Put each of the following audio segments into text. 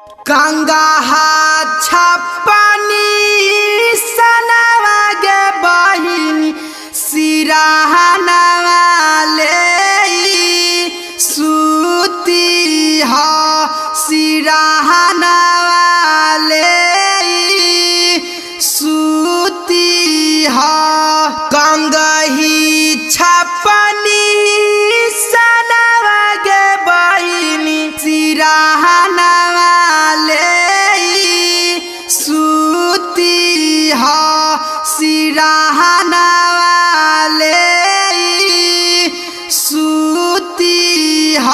गंगा छपनी सनवा गे बहिनी सिराहनवा ले सूती ह सिराहनवा ले सूती ह गंगही छपनी सनवा गे बहिनी सिराहनवा सूती ह सिराहनवा ले सूती ह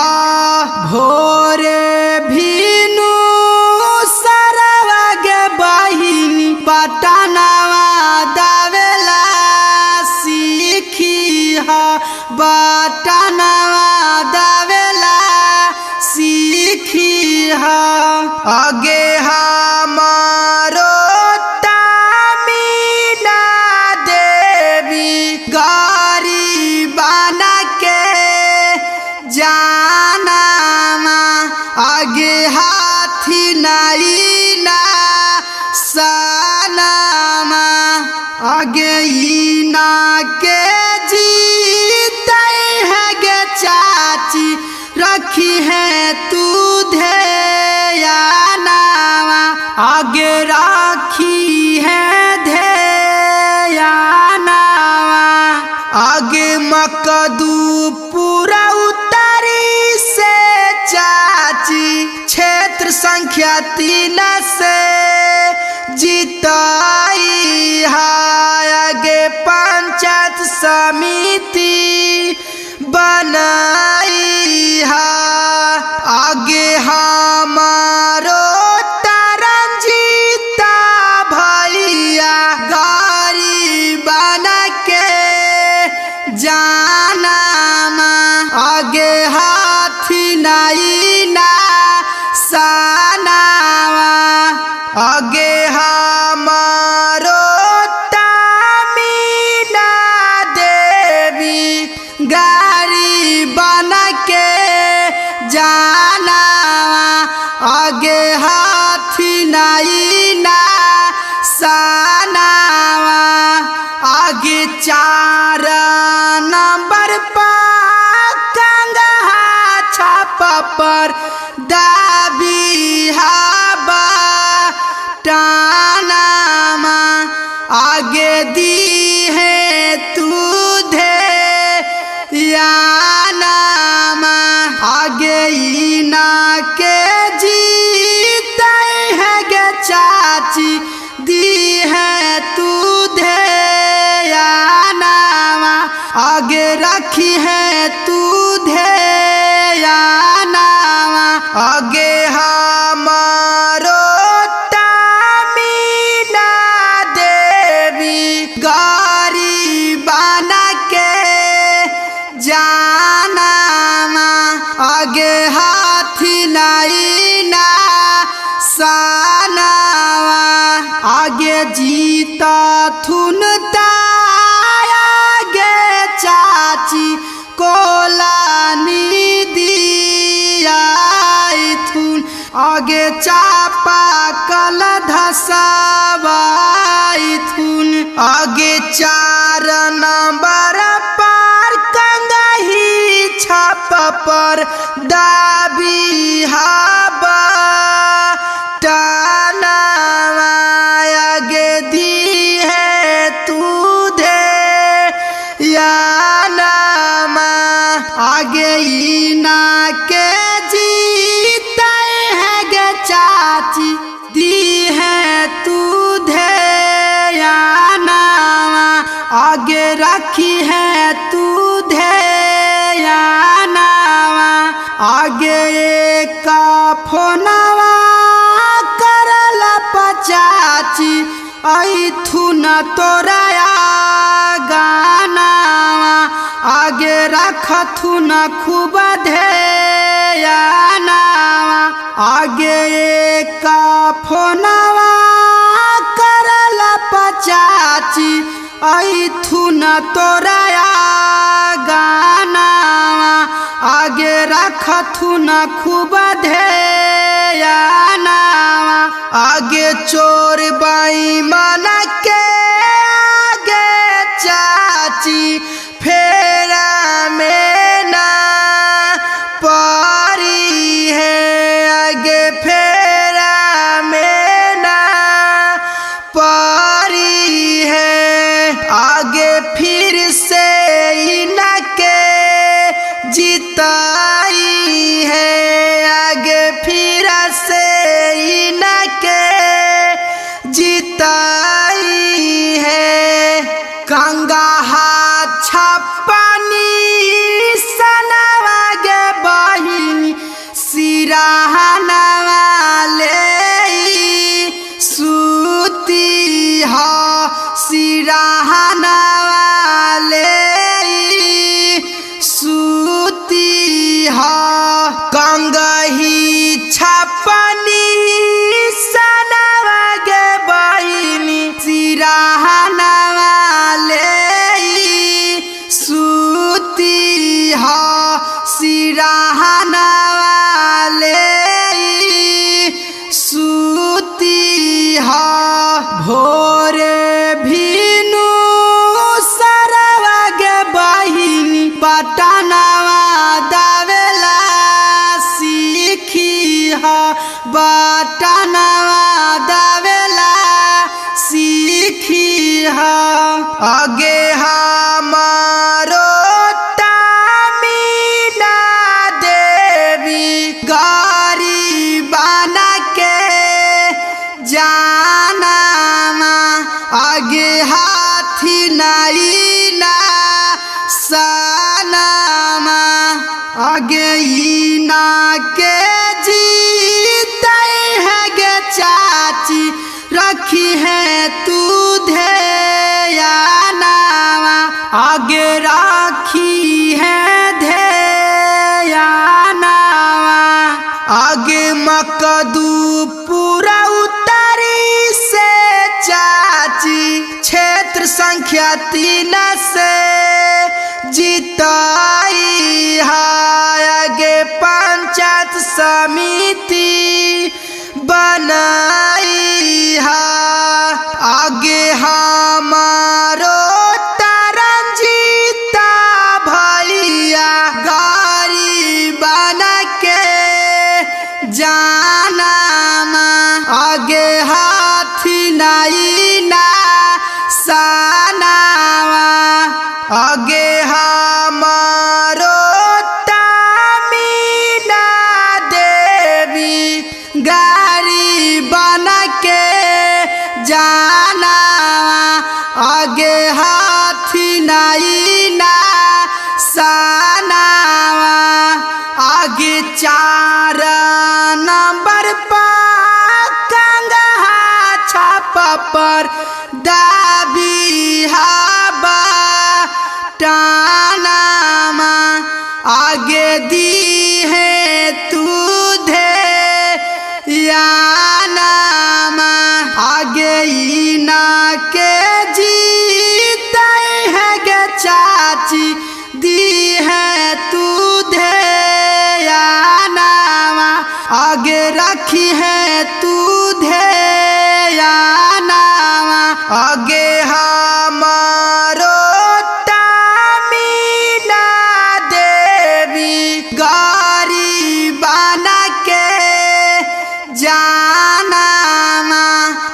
भोरे भिनु सरवा गे बहिनी बटनवा दावेला सीखी ह बटनवा दावेला सीखी ह आगे हमारो तामीना देवी गारी बना के जाना आगे हाथी नहीं ना सनामा आगे इना के जीते है गे चाची रखी है तू आगे राखी है ध्यानवा आगे मकदू पूरा उतारी से चाची क्षेत्र संख्या 3 से जीताई है आगे पंचायत समिति बनाई है आगे हमारो जाना आगे हाथी नहीं ना सनावा आगे हमारो तामीना देवी गाड़ी बना के जाना आगे हाथी नहीं ना सनावा आगे 4 नंबर पर गंगा छापा पर दाबी हवा टानामा आगे दी है तू धे यानामा आगे इना के जीते है गे चाची दी है तू आगे रखी है तू ध्यानवा आगे हमारो तामीना देवी गाड़ी बना के जाना आगे हाथी नहीं ना सनावा आगे जीता थुनता चाची कोलानी दिया थुन आगे चापा कल धसावाई थुन आगे 4 नंबर पर गंगही छाप पर दाबी हवा टानावा आगे दी है तू आगे इना के जीते है गे चाची दी है तू ध्यानवा आगे रखी है तू ध्यानवा आगे एक फोनवा करला पचाची ऐथु न तोरा गानावा आगे रखथु न खूब ध्यानवा आगे एक फोनवा करला पचाची ऐथु न तोरा गानावा आगे रखथु न खूब ध्यानवा। आगे चोर बेईमान के आगे चाची फेरा में ना पड़ी है, आगे फेरा में ना पड़ी है। आगे फिर से इनके जिताई है, आगे फिर से इनके जिताई है। गंगा हाथ छपनी सनवा गे बहिनी सिराहना वाले सूती हो, सिराहना वाले सूती हो। गंगा ही छपनी सनवा गे बहिनी सिराहना वाले सूती हो, सिराहना वाले सूती हो। भोरे भीनु सरवा गे बहिनी बटनवा दावेला सीखी हो, बटनवा दावेला सीखी हो। आगे हमारो तामीना देवी गारी बना के जाना, आगे हाथी नाई ना सनामा, आगे इना के जीते है गे चाची रखी है तू ध्यानावा, आगे राखी है ध्यानावा। आगे मकदूपुरा उतारी से चाची क्षेत्र संख्या 3 से जिताई है, आगे पंचायत समिति बनाई है। आगे हमारो तरंजीता भैया गाड़ी बना के जाना, आगे हाथी नाई ना सनावा, आगे हमारो तामीना देवी गाड़ी बना के जाना, आगे हाथी नाई ना सनावा। आगे 4 नंबर पर गंगा छापा पर दाबी हवा टानामा, आगे दी है तू ध्यानामा, आगे इना के जीते है गे चाची दी है तू ध्यानामा, आगे रखी है तू ध्यानामा। आगे हमारो तामीना देवी गाड़ी बना के जाना,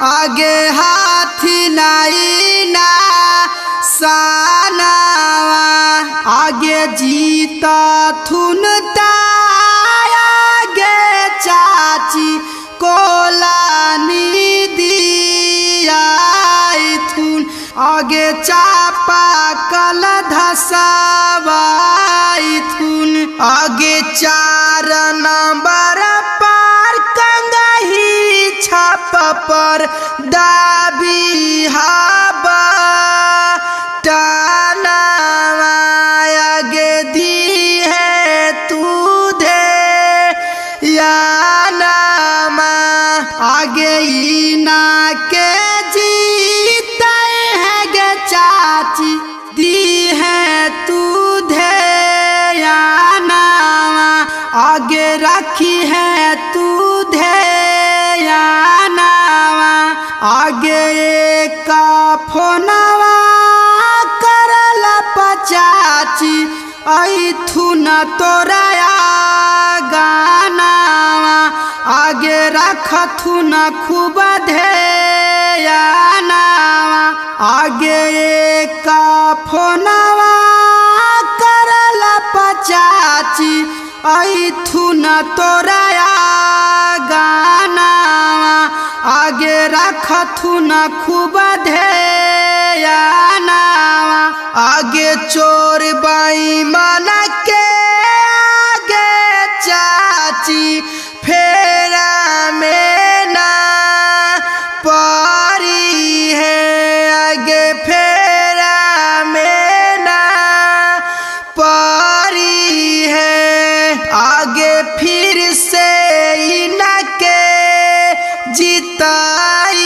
आगे हाथी नाई ना सनावा, आगे जीता थुनता आगे चाची कोलानी दिया थुन, आगे चापा कल धसवाई थुन। आगे 4 नंबर पर कंगही छाप पर दाबी हवा टानावा, आगे दी है तू ध्यानामा, आगे इना के जीते है गे चाची दी है तू ध्यानामा, आगे रखी है तू ध्यानामा। थू न तोरा गाना आगे रख थू न खूब ध्याना आगे का फोनवा करल पचाची आई थू न तोरा गाना आगे रख थू न खूब ध्याना आगे चोर बाई मन के आगे चाची फेरा में ना परी है आगे फेरा में ना परी है आगे फिर से इनके जिताई